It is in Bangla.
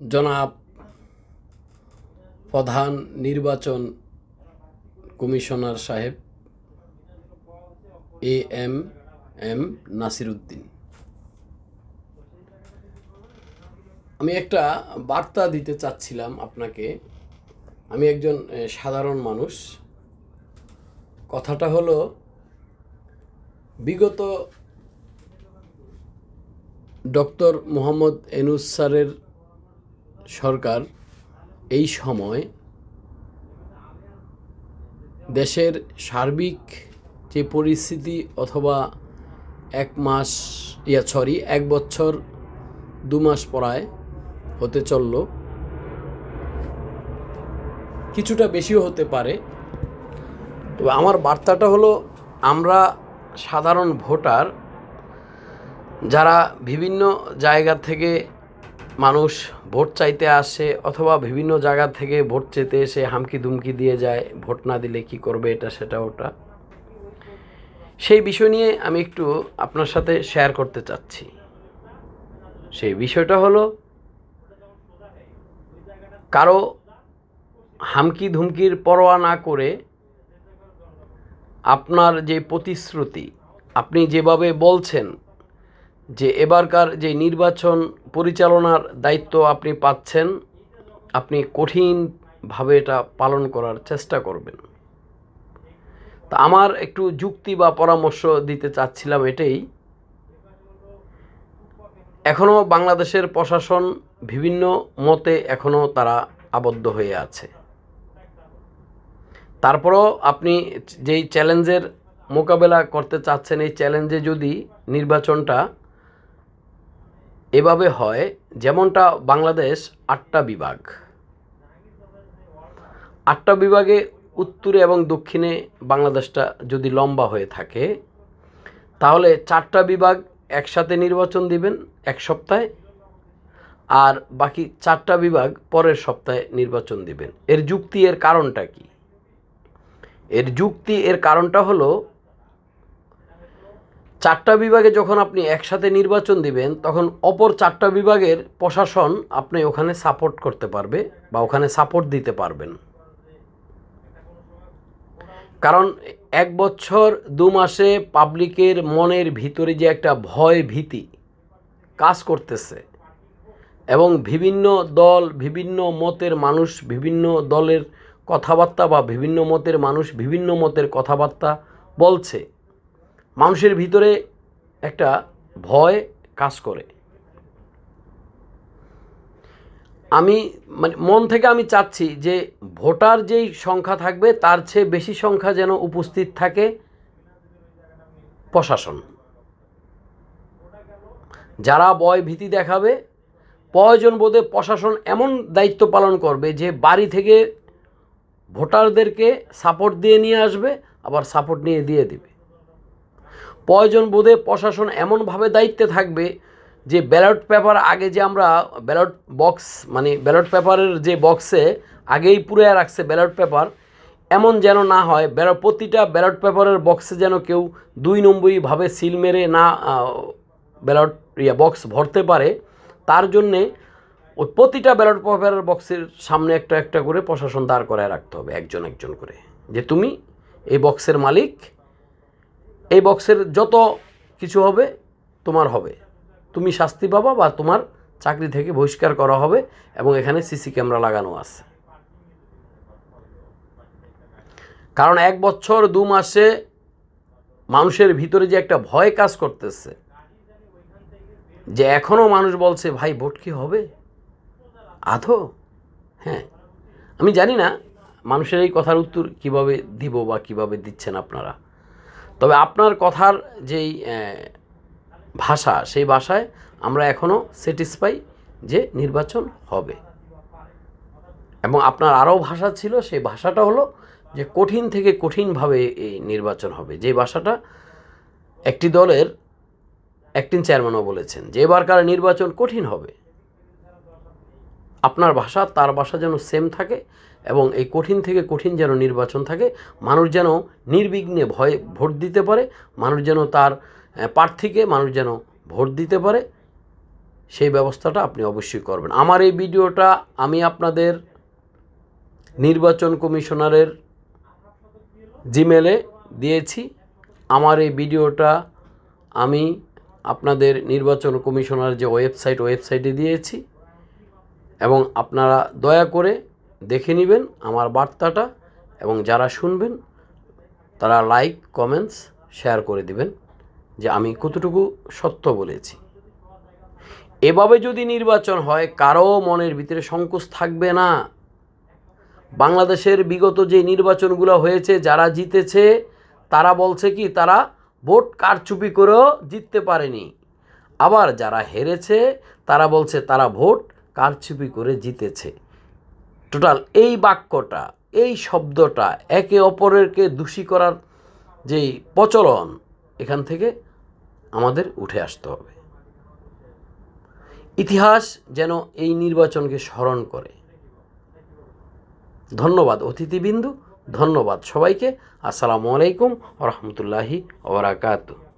জনাব প্রধান নির্বাচন কমিশনার সাহেব এম নাসির উদ্দিন, আমি একটা বার্তা দিতে চাচ্ছিলাম আপনাকে। আমি একজন সাধারণ মানুষ। কথাটা হলো, বিগত ডক্টর মোহাম্মদ ইউনূস স্যারের সরকার এই সময় দেশের সার্বিক যে পরিস্থিতি, অথবা এক বছর 2 মাস প্রায় হতে চলল, কিছুটা বেশিও হতে পারে। তবে আমার বার্তাটা হলো, আমরা সাধারণ ভোটার যারা বিভিন্ন জায়গা থেকে মানুষ ভোট চাইতে আসে, অথবা বিভিন্ন জায়গা থেকে ভোট চেতে এসে হামকি দুমকি দিয়ে যায়, ভোট না দিলে কি করবে, এটা সেটা ওটা, সেই বিষয় নিয়ে আমি একটু আপনার সাথে শেয়ার করতে চাচ্ছি। সেই বিষয়টা হলো, কারো হামকি ধুমকির পরোয়া না করে আপনার যে প্রতিশ্রুতি, আপনি যেভাবে বলছেন যে এবারকার যে নির্বাচন পরিচালনার দায়িত্ব আপনি পাচ্ছেন, আপনি কঠিনভাবে এটা পালন করার চেষ্টা করবেন। তা আমার একটু যুক্তি বা পরামর্শ দিতে চাচ্ছিলাম এটাই। এখনও বাংলাদেশের প্রশাসন বিভিন্ন মতে এখনও তারা আবদ্ধ হয়ে আছে। তারপরও আপনি যেই চ্যালেঞ্জের মোকাবেলা করতে চাচ্ছেন, এই চ্যালেঞ্জে যদি নির্বাচনটা এভাবে হয়, যেমনটা বাংলাদেশ 8টা বিভাগ, 8টা বিভাগে উত্তরে এবং দক্ষিণে বাংলাদেশটা যদি লম্বা হয়ে থাকে, তাহলে 4টা বিভাগ একসাথে নির্বাচন দিবেন এক সপ্তাহে, আর বাকি 4টা বিভাগ পরের সপ্তাহে নির্বাচন দিবেন। এর যুক্তি, এর কারণটা কি? এর কারণটা হলো, 4টা বিভাগে যখন আপনি একসাথে নির্বাচন দিবেন, তখন অপর 4টা বিভাগের প্রশাসন আপনি ওখানে সাপোর্ট করতে পারবে বা ওখানে সাপোর্ট দিতে পারবেন। কারণ 1 বছর 2 মাসে পাবলিকের মনের ভিতরে যে একটা ভয় ভীতি কাজ করতেছে, এবং বিভিন্ন দল, বিভিন্ন মতের মানুষ, বিভিন্ন দলের কথাবার্তা বা বিভিন্ন মতের মানুষ বিভিন্ন মতের কথাবার্তা বলছে, মানুষের ভিতরে একটা ভয় কাজ করে। আমি মন থেকে আমি চাচ্ছি যে ভোটার যেই সংখ্যা থাকবে, তার চেয়ে বেশি সংখ্যা যেন উপস্থিত থাকে প্রশাসন। যারা ভয় ভীতি দেখাবে, প্রয়োজন বোধে প্রশাসন এমন দায়িত্ব পালন করবে যে বাড়ি থেকে ভোটারদেরকে সাপোর্ট দিয়ে নিয়ে আসবে, আবার সাপোর্ট নিয়ে দিয়ে দিবে। প্রয়োজন বোধে প্রশাসন এমনভাবে দায়িত্বে থাকবে যে ব্যালট পেপার, আগে যে আমরা ব্যালট বক্স, ব্যালট পেপারের যে বক্সে আগেই পুরে রাখছে ব্যালট পেপার, এমন যেন না হয়। প্রতিটা ব্যালট পেপারের বক্সে যেন কেউ 2 নম্বরীভাবে সিল মেরে না ব্যালট বক্স ভরতে পারে, তার জন্যে ওই প্রতিটা ব্যালট পেপারের বক্সের সামনে একটা একটা করে প্রশাসন দাঁড় করায় রাখতে হবে, একজন একজন করে, যে তুমি এই বক্সের মালিক, এই বক্সের যত কিছু হবে তোমার হবে, তুমি শাস্তি পাবা বা তোমার চাকরি থেকে বহিষ্কার করা হবে, এবং এখানে সিসি ক্যামেরা লাগানো আছে। কারণ 1 বছর 2 মাসে মানুষের ভিতরে যে একটা ভয় কাজ করতেছে, যে এখনও মানুষ বলছে, ভাই ভোট কি হবে আদৌ? হ্যাঁ, আমি জানি না মানুষের এই কথার উত্তর কিভাবে দিব বা কিভাবে দিচ্ছেন আপনারা। তবে আপনার কথার যেই ভাষা, সেই ভাষায় আমরা এখনও স্যাটিসফাই যে নির্বাচন হবে। এবং আপনার আরও ভাষা ছিল, সেই ভাষাটা হলো যে কঠিন থেকে কঠিনভাবে এই নির্বাচন হবে। যে ভাষাটা একটি দলের অ্যাক্টিং চেয়ারম্যানও বলেছেন, যে এবারকার নির্বাচন কঠিন হবে। আপনার ভাষা তার ভাষা যেন সেম থাকে, এবং এই কঠিন থেকে কঠিন যেন নির্বাচন থাকে। মানুষ যেন নির্বিঘ্নে ভোট দিতে পারে, মানুষ যেন তার প্রার্থীকে মানুষ যেন ভোট দিতে পারে, সেই ব্যবস্থাটা আপনি অবশ্যই করবেন। আমার এই ভিডিওটা আমি আপনাদের নির্বাচন কমিশনারের জিমেলে দিয়েছি। আমার এই ভিডিওটা আমি আপনাদের নির্বাচন কমিশনার যে ওয়েবসাইটে দিয়েছি, এবং আপনারা দয়া করে দেখে নেবেন আমার বার্তাটা, এবং যারা শুনবেন তারা লাইক, কমেন্টস, শেয়ার করে দিবেন যে আমি কতটুকু সত্য বলেছি। এভাবে যদি নির্বাচন হয়, কারো মনের ভিতরে সংকোচ থাকবে না। বাংলাদেশের বিগত যে নির্বাচনগুলো হয়েছে, যারা জিতেছে তারা বলছে কি তারা ভোট কারচুপি করেও জিততে পারেনি। আবার যারা হেরেছে তারা বলছে তারা ভোট কারচুপি করে জিতেছে। টোটাল এই বাক্যটা, এই শব্দটা, একে অপরকে দোষী করার যেই প্রচলন, এখান থেকে আমাদের উঠে আসতে হবে। ইতিহাস যেন এই নির্বাচনকে স্মরণ করে। ধন্যবাদ অতিথিবৃন্দ, ধন্যবাদ সবাইকে। আসসালামু আলাইকুম ওয়া রাহমাতুল্লাহি ওয়া বারাকাতুহু।